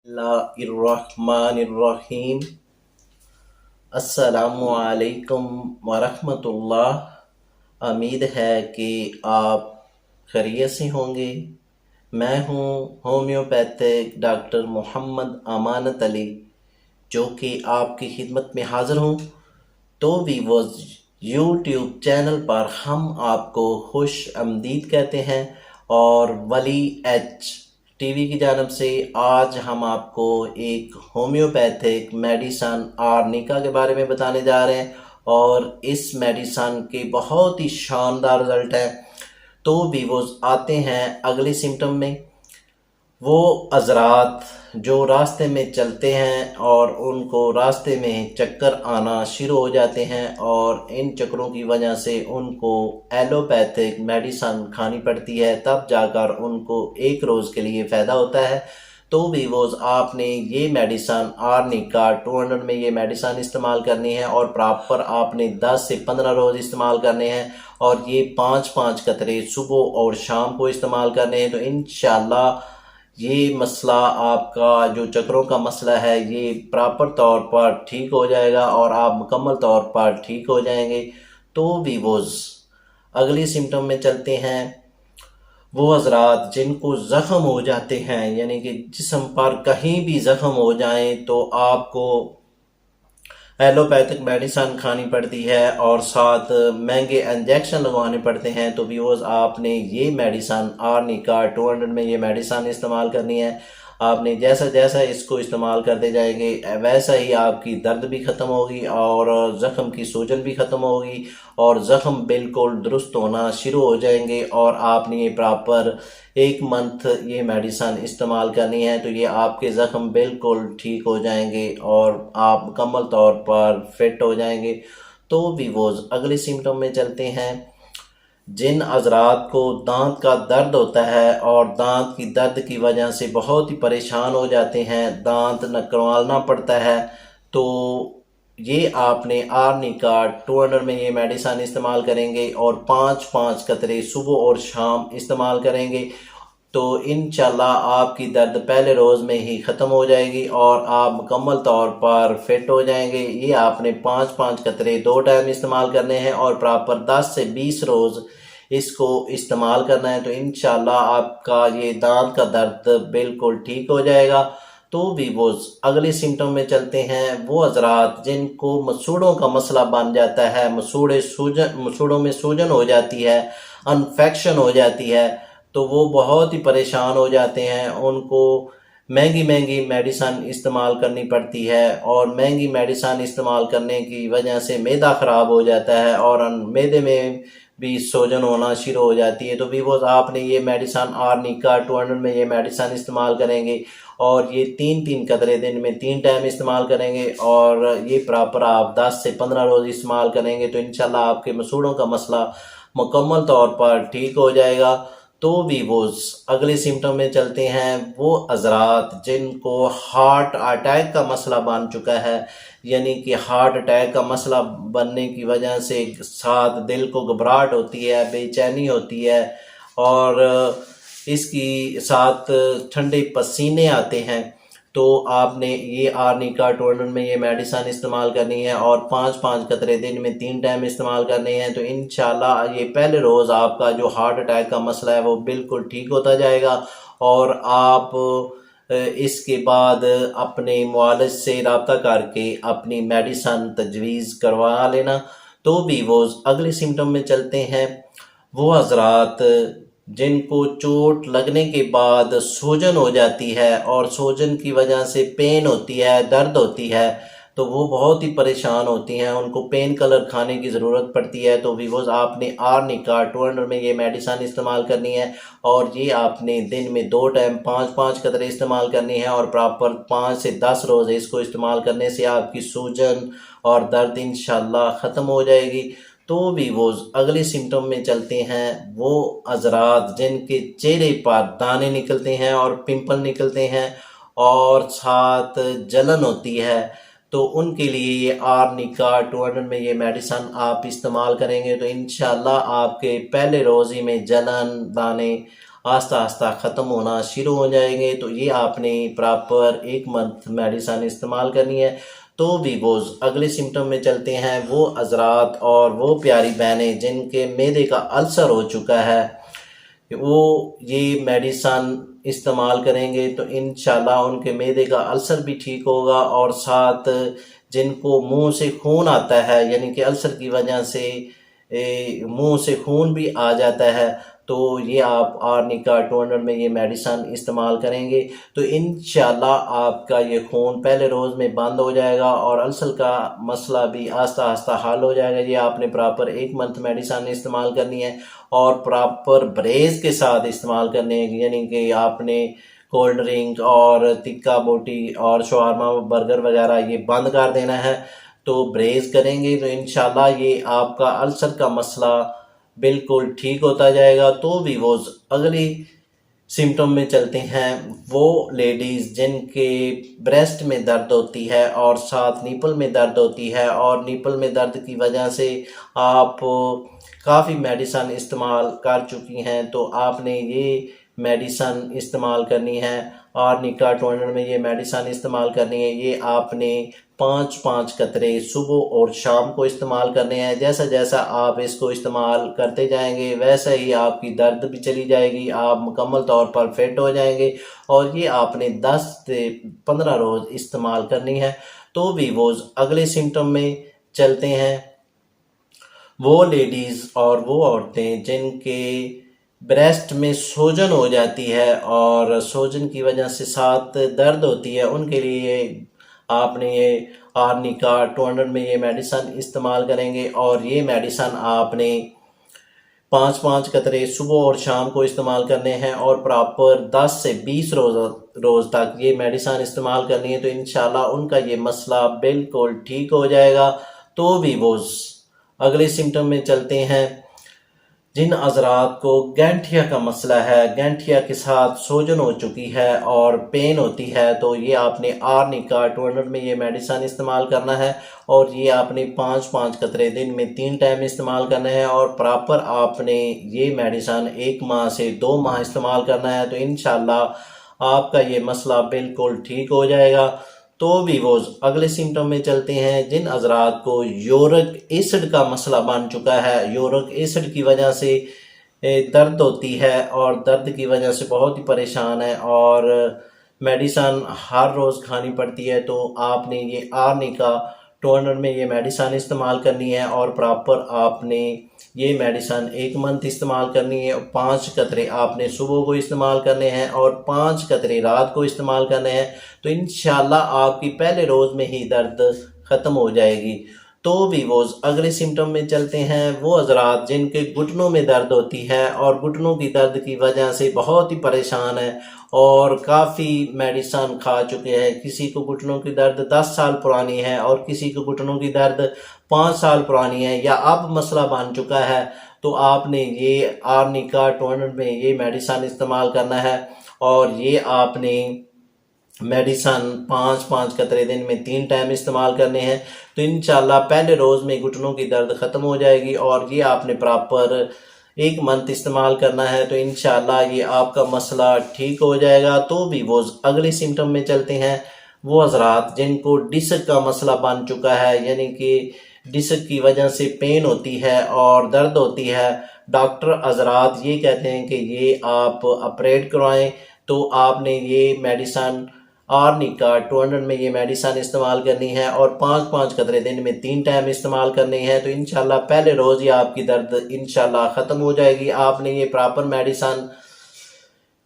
बिस्मिल्लाहिर्रहमानिर्रहीम। अस्सलामुअलैकुम वरहमतुल्लाह। उम्मीद है कि आप खैरियत से होंगे। मैं हूँ होम्योपैथिक डॉक्टर मोहम्मद अमानत अली, जो कि आपकी खिदमत में हाज़िर हूँ। तो वीवर्स, यूट्यूब चैनल पर हम आपको खुश आमदीद कहते हैं और वली एच टीवी की जानब से आज हम आपको एक होम्योपैथिक मेडिसन आर्निका के बारे में बताने जा रहे हैं और इस मेडिसन के बहुत ही शानदार रिजल्ट हैं। तो वीवर्स, आते हैं अगले सिम्टम में। वो हज़रात जो रास्ते में चलते हैं और उनको रास्ते में चक्कर आना शुरू हो जाते हैं और इन चक्करों की वजह से उनको एलोपैथिक मेडिसन खानी पड़ती है, तब जाकर उनको एक रोज़ के लिए फ़ायदा होता है। तो वीवोज़, आपने ये मेडिसन आर्निका 200 में ये मेडिसन इस्तेमाल करनी है और प्रॉपर आपने 10 से 15 रोज़ इस्तेमाल करने हैं और ये 5-5 कतरे सुबह और शाम को इस्तेमाल करने हैं। तो इंशाल्लाह ये मसला, आपका जो चक्करों का मसला है, ये प्रॉपर तौर पर ठीक हो जाएगा और आप मुकम्मल तौर पर ठीक हो जाएंगे। तो वीवोज़, अगली सिम्टम में चलते हैं। वो हज़रात जिनको ज़ख़म हो जाते हैं, यानी कि जिस्म पर कहीं भी ज़ख़म हो जाए तो आपको एलोपैथिक मेडिसन खानी पड़ती है और साथ महंगे इंजेक्शन लगवाने पड़ते हैं। तो व्यूअर्स, आपने ये मेडिसन आर्निका 200 में ये मेडिसन इस्तेमाल करनी है। आपने जैसा जैसा इसको इस्तेमाल करते जाएंगे वैसा ही आपकी दर्द भी ख़त्म होगी और ज़ख़म की सूजन भी ख़त्म होगी और ज़ख़म बिल्कुल दुरुस्त होना शुरू हो जाएंगे और आपने ये प्रॉपर 1 मंथ ये मेडिसन इस्तेमाल करनी है। तो ये आपके ज़ख़म बिल्कुल ठीक हो जाएंगे और आप मुकम्मल तौर पर फिट हो जाएंगे। तो वीवोज़, अगले सिम्टम में चलते हैं। जिन हज़रात को दांत का दर्द होता है और दांत की दर्द की वजह से बहुत ही परेशान हो जाते हैं, दांत निकालना पड़ता है, तो ये आपने आर्निका 200 में ये मेडिसन इस्तेमाल करेंगे और 5-5 कतरे सुबह और शाम इस्तेमाल करेंगे। तो इंशाल्लाह आपकी दर्द पहले रोज़ में ही ख़त्म हो जाएगी और आप मुकम्मल तौर पर फिट हो जाएंगे। ये आपने 5-5 कतरे 2 टाइम इस्तेमाल करने हैं और प्रॉपर 10 से 20 रोज़ इसको इस्तेमाल करना है। तो इंशाल्लाह आपका ये दांत का दर्द बिल्कुल ठीक हो जाएगा। तो वीवोज़, अगले सिम्टम में चलते हैं। वो हज़रात जिनको मसूड़ों का मसला बन जाता है, मसूड़ों में सूजन हो जाती है, इन्फेक्शन हो जाती है, तो वो बहुत ही परेशान हो जाते हैं। उनको महंगी महंगी मेडिसन इस्तेमाल करनी पड़ती है और महंगी मेडिसन इस्तेमाल करने की वजह से मैदा ख़राब हो जाता है और मैदे में भी सूजन होना शुरू हो जाती है। तो वीवोज़, आपने ये मेडिसन आर्निका 200 में ये मेडिसन इस्तेमाल करेंगे और ये 3-3 कतरे दिन में 3 टाइम इस्तेमाल करेंगे और ये प्रॉपर आप 10 से 15 रोज़ इस्तेमाल करेंगे। तो इंशाल्लाह आपके मसूड़ों का मसला मुकम्मल तौर पर ठीक हो जाएगा। तो वीवोज़, अगले सिम्टम में चलते हैं। वो हज़रात जिनको हार्ट अटैक का मसला बन चुका है, यानी कि हार्ट अटैक का मसला बनने की वजह से साथ दिल को घबराहट होती है, बेचैनी होती है और इसकी साथ ठंडे पसीने आते हैं, तो आपने ये आर्निका 200 में ये मेडिसन इस्तेमाल करनी है और 5-5 कतरे दिन में 3 टाइम इस्तेमाल करने हैं। तो इंशाल्लाह ये पहले रोज़ आपका जो हार्ट अटैक का मसला है वो बिल्कुल ठीक होता जाएगा और आप इसके बाद अपने मुआलिज से रब्ता करके अपनी मेडिसन तजवीज़ करवा लेना। तो वीवोज़, अगले सिम्टम में चलते हैं। वो हज़रात जिनको चोट लगने के बाद सूजन हो जाती है और सूजन की वजह से पेन होती है, दर्द होती है, तो वो बहुत ही परेशान होती हैं, उनको पेन किलर खाने की ज़रूरत पड़ती है। तो वीवोज़, आपने आर्निका 200 में ये मेडिसन इस्तेमाल करनी है और ये आपने दिन में 2 टाइम 5-5 कतरे इस्तेमाल करनी है और प्रॉपर 5 से 10 रोज़ इसको इस्तेमाल करने से आपकी सूजन और दर्द इंशाल्लाह ख़त्म हो जाएगी। तो वीवोज़, अगले सिम्टम में चलते हैं। वो हज़रात जिनके चेहरे पर दाने निकलते हैं और पिंपल निकलते हैं और साथ जलन होती है, तो उनके लिए ये आर्निका 200 में ये मेडिसन आप इस्तेमाल करेंगे तो इंशाल्लाह आपके पहले रोज़ ही में जलन, दाने आस्ता आस्ता ख़त्म होना शुरू हो जाएंगे। तो ये आपने प्रॉपर 1 मंथ मेडिसिन इस्तेमाल करनी है। तो भी वो अगले सिम्टम में चलते हैं, वो हजरात और वो प्यारी बहनें जिनके मैदे का अल्सर हो चुका है, वो ये मेडिसन इस्तेमाल करेंगे तो इंशाल्लाह उनके मैदे का अल्सर भी ठीक होगा। और साथ जिनको मुंह से खून आता है, यानी कि अल्सर की वजह से मुंह से खून भी आ जाता है, तो ये आप आर्निका 200 में ये मेडिसन इस्तेमाल करेंगे तो इंशाल्लाह आपका ये खून पहले रोज़ में बंद हो जाएगा और अल्सर का मसला भी आस्ता आस्ता हल हो जाएगा। ये आपने प्रॉपर 1 मंथ मेडिसन इस्तेमाल करनी है और प्रॉपर ब्रेज के साथ इस्तेमाल करने हैं, यानी कि आपने कोल्ड ड्रिंक और तिक्का बोटी और शवारमा बर्गर वगैरह ये बंद कर देना है। तो ब्रेज करेंगे तो इंशाल्लाह ये आपका अल्सर का मसला बिल्कुल ठीक होता जाएगा। तो भी वो अगली सिम्टम में चलते हैं, वो लेडीज़ जिनके ब्रेस्ट में दर्द होती है और साथ निपल में दर्द होती है और निपल में दर्द की वजह से आप काफ़ी मेडिसन इस्तेमाल कर चुकी हैं, तो आपने ये मेडिसन इस्तेमाल करनी है। आर्निका 200 में ये मेडिसन इस्तेमाल करनी है। ये आपने 5-5 कतरे सुबह और शाम को इस्तेमाल करने हैं। जैसा जैसा आप इसको इस्तेमाल करते जाएंगे वैसा ही आपकी दर्द भी चली जाएगी, आप मुकम्मल तौर पर फिट हो जाएंगे। और ये आपने 10 से 15 रोज़ इस्तेमाल करनी है। तो भी वो अगले सिम्टम में चलते हैं, वो लेडीज़ और वो औरतें जिनके ब्रेस्ट में सूजन हो जाती है और सूजन की वजह से साथ दर्द होती है, उनके लिए आपने ये आर्निका 200 में ये मेडिसन इस्तेमाल करेंगे। और ये मेडिसन आपने 5-5 कतरे सुबह और शाम को इस्तेमाल करने हैं और प्रॉपर 10 से 20 रोज़ तक ये मेडिसन इस्तेमाल करनी है। तो इंशाल्लाह उनका ये मसला बिल्कुल ठीक हो जाएगा। तो भी वो अगले सिम्टम में चलते हैं, जिन हज़रात को गैंठिया का मसला है, गैंठिया के साथ सूजन हो चुकी है और पेन होती है, तो ये आपने आर्निका 200 में ये मेडिसन इस्तेमाल करना है। और ये आपने 5-5 कतरे दिन में 3 टाइम इस्तेमाल करना है और प्रॉपर आपने ये मेडिसन 1 माह से 2 माह इस्तेमाल करना है। तो इंशाल्लाह आपका ये मसला बिल्कुल ठीक हो जाएगा। तो भी वो अगले सिम्टम में चलते हैं, जिन हज़रात को यूरिक एसिड का मसला बन चुका है, यूरिक एसिड की वजह से दर्द होती है और दर्द की वजह से बहुत ही परेशान है और मेडिसन हर रोज़ खानी पड़ती है, तो आपने ये आर्निका 200 में ये मेडिसन इस्तेमाल करनी है और प्रॉपर आपने ये मेडिसन 1 मंथ इस्तेमाल करनी है। 5 कतरे आपने सुबह को इस्तेमाल करने हैं और 5 कतरे रात को इस्तेमाल करने हैं। तो इंशाल्लाह आपकी पहले रोज़ में ही दर्द ख़त्म हो जाएगी। तो भी वो अगले सिम्टम में चलते हैं, वो हज़रात जिनके घुटनों में दर्द होती है और घुटनों की दर्द की वजह से बहुत ही परेशान है और काफ़ी मेडिसन खा चुके हैं। किसी को घुटनों की दर्द 10 साल पुरानी है और किसी को घुटनों की दर्द 5 साल पुरानी है या अब मसला बन चुका है, तो आपने ये आर्निका 200 में ये मेडिसन इस्तेमाल करना है। और ये आपने मेडिसन 5-5 कतरे दिन में 3 टाइम इस्तेमाल करने हैं। तो इंशाल्लाह पहले रोज़ में घुटनों की दर्द ख़त्म हो जाएगी और ये आपने प्रॉपर 1 मंथ इस्तेमाल करना है। तो इंशाल्लाह ये आपका मसला ठीक हो जाएगा। तो भी वो अगले सिम्टम में चलते हैं, वो हज़रात जिनको डिस्क का मसला बन चुका है, यानी कि डिस्क की वजह से पेन होती है और दर्द होती है। डॉक्टर हज़रात ये कहते हैं कि ये आप ऑपरेट करवाएं, तो आपने ये मेडिसन आर्निका 200 में ये मेडिसन इस्तेमाल करनी है और 5-5 कतरे दिन में 3 टाइम इस्तेमाल करनी है। तो इंशाल्लाह पहले रोज़ ही आपकी दर्द इंशाल्लाह ख़त्म हो जाएगी। आपने ये प्रॉपर मेडिसन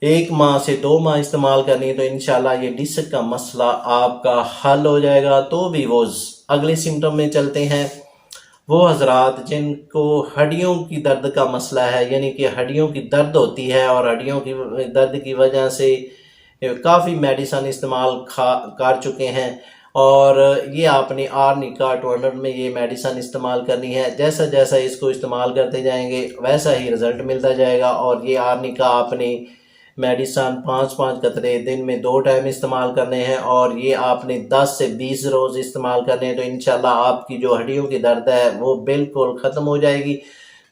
1 माह से 2 माह इस्तेमाल करनी है, तो इंशाल्लाह ये डिस्क का मसला आपका हल हो जाएगा। तो भी वो अगले सिम्टम में चलते हैं, वो हज़रात जिनको हड्डियों की दर्द का मसला है, यानी कि हड्डियों की दर्द होती है और हड्डियों की दर्द की वजह से काफ़ी मेडिसन इस्तेमाल कर चुके हैं और ये आपने आर्निका 200 में ये मेडिसन इस्तेमाल करनी है। जैसा जैसा इसको इस्तेमाल करते जाएंगे वैसा ही रिज़ल्ट मिलता जाएगा। और ये आर्निका आपने मेडिसन 5-5 कतरे दिन में 2 टाइम इस्तेमाल करने हैं और ये आपने 10 से 20 रोज़ इस्तेमाल करने हैं। तो इंशाल्लाह आपकी जो हड्डियों की दर्द है वो बिल्कुल ख़त्म हो जाएगी।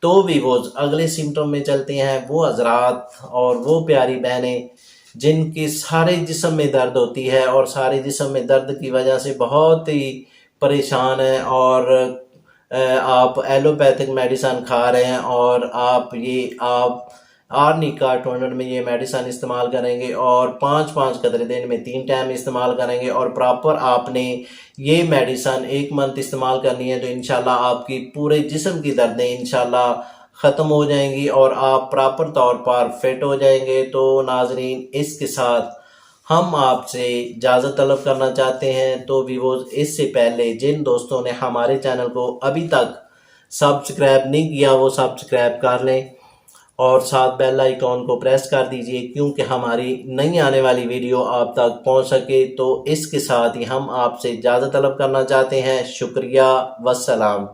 तो भी वो अगले सिम्टम में चलते हैं, वो हजरात और वो प्यारी बहनें जिनके सारे जिस्म में दर्द होती है और सारे जिस्म में दर्द की वजह से बहुत ही परेशान है, और आप एलोपैथिक मेडिसन खा रहे हैं और आप आर्निका 200 में ये मेडिसन इस्तेमाल करेंगे और 5-5 कतरे दिन में 3 टाइम इस्तेमाल करेंगे और प्रॉपर आपने ये मेडिसन 1 मंथ इस्तेमाल करनी है, तो इंशाल्लाह आपकी पूरे जिस्म की दर्दें इंशाल्लाह ख़त्म हो जाएंगी और आप प्रॉपर तौर पर फिट हो जाएंगे। तो नाजरीन, इसके साथ हम आपसे इजाज़त तलब करना चाहते हैं। तो व्यूअर्स, इससे पहले जिन दोस्तों ने हमारे चैनल को अभी तक सब्सक्राइब नहीं किया वो सब्सक्राइब कर लें और साथ बेल आइकॉन को प्रेस कर दीजिए, क्योंकि हमारी नई आने वाली वीडियो आप तक पहुंच सके। तो इसके साथ ही हम आपसे इजाज़त तलब करना चाहते हैं। शुक्रिया, वस्सलाम।